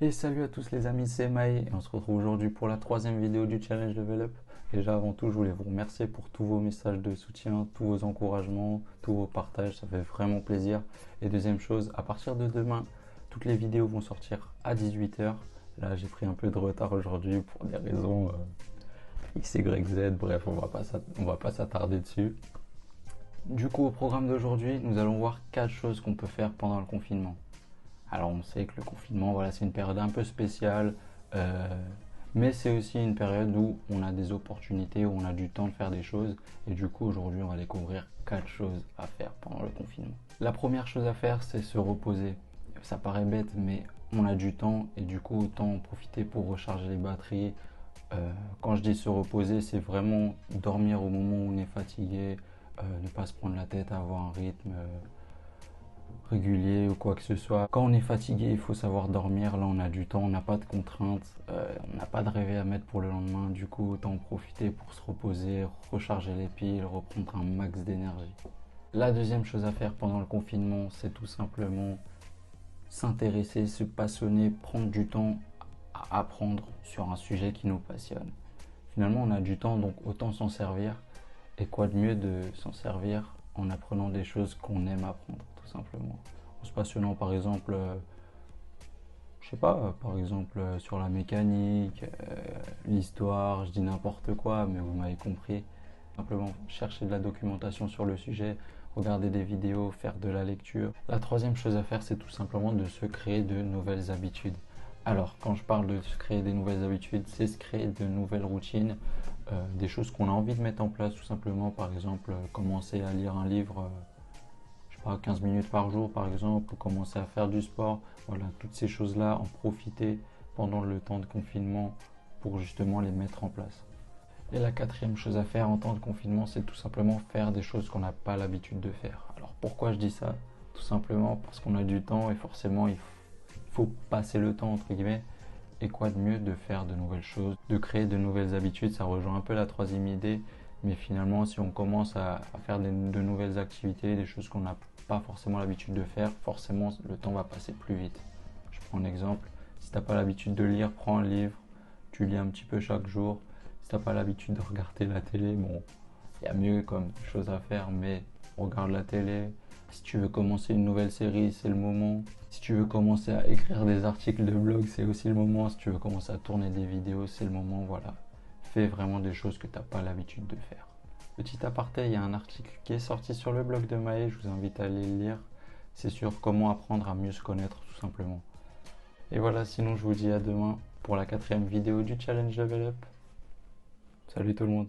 Et salut à tous les amis, c'est Maë et on se retrouve aujourd'hui pour la troisième vidéo du Challenge Level Up. Déjà avant tout, je voulais vous remercier pour tous vos messages de soutien, tous vos encouragements, tous vos partages, ça fait vraiment plaisir. Et deuxième chose, à partir de demain, toutes les vidéos vont sortir à 18 h. Là, j'ai pris un peu de retard aujourd'hui pour des raisons X, Y, Z, bref, on va pas s'attarder dessus. Du coup, au programme d'aujourd'hui, nous allons voir 4 choses qu'on peut faire pendant le confinement. Alors on sait que le confinement, voilà, c'est une période un peu spéciale, mais c'est aussi une période où on a des opportunités, où on a du temps de faire des choses. Et du coup, aujourd'hui, on va découvrir 4 choses à faire pendant le confinement. La première chose à faire, c'est se reposer. Ça paraît bête, mais on a du temps et du coup, autant en profiter pour recharger les batteries. Quand je dis se reposer, c'est vraiment dormir au moment où on est fatigué, ne pas se prendre la tête, avoir un rythme régulier ou quoi que ce soit. Quand on est fatigué, il faut savoir dormir. Là, on a du temps, on n'a pas de contraintes, on n'a pas de réveil à mettre pour le lendemain. Du coup, autant en profiter pour se reposer, recharger les piles, reprendre un max d'énergie. La deuxième chose à faire pendant le confinement, c'est tout simplement s'intéresser, se passionner, prendre du temps à apprendre sur un sujet qui nous passionne. Finalement, on a du temps, donc autant s'en servir. Et quoi de mieux de s'en servir en apprenant des choses qu'on aime apprendre, tout simplement. En se passionnant, par exemple, je sais pas, par exemple sur la mécanique, l'histoire, je dis n'importe quoi, mais vous m'avez compris. Simplement chercher de la documentation sur le sujet, regarder des vidéos, faire de la lecture. La troisième chose à faire, c'est tout simplement de se créer de nouvelles habitudes. Alors, quand je parle de se créer des nouvelles habitudes, c'est se créer de nouvelles routines, des choses qu'on a envie de mettre en place tout simplement. Par exemple, commencer à lire un livre, je sais pas, 15 minutes par jour par exemple, ou commencer à faire du sport. Voilà, toutes ces choses-là, en profiter pendant le temps de confinement pour justement les mettre en place. Et la quatrième chose à faire en temps de confinement, c'est tout simplement faire des choses qu'on n'a pas l'habitude de faire. Alors pourquoi je dis ça? Tout simplement parce qu'on a du temps et forcément il faut passer le temps entre guillemets. Et quoi de mieux de faire de nouvelles choses, de créer de nouvelles habitudes. Ça rejoint un peu la troisième idée, mais finalement si on commence à faire de nouvelles activités, des choses qu'on n'a pas forcément l'habitude de faire, forcément le temps va passer plus vite. Je prends un exemple, si tu n'as pas l'habitude de lire, prends un livre, tu lis un petit peu chaque jour. Si tu n'as pas l'habitude de regarder la télé, bon, il y a mieux comme chose à faire, mais regarde la télé. Si tu veux commencer une nouvelle série, c'est le moment. Si tu veux commencer à écrire des articles de blog, c'est aussi le moment. Si tu veux commencer à tourner des vidéos, c'est le moment. Voilà. Fais vraiment des choses que tu n'as pas l'habitude de faire. Petit aparté, il y a un article qui est sorti sur le blog de Maë, je vous invite à aller le lire. C'est sur comment apprendre à mieux se connaître, tout simplement. Et voilà, sinon je vous dis à demain pour la quatrième vidéo du Challenge Level Up. Salut tout le monde.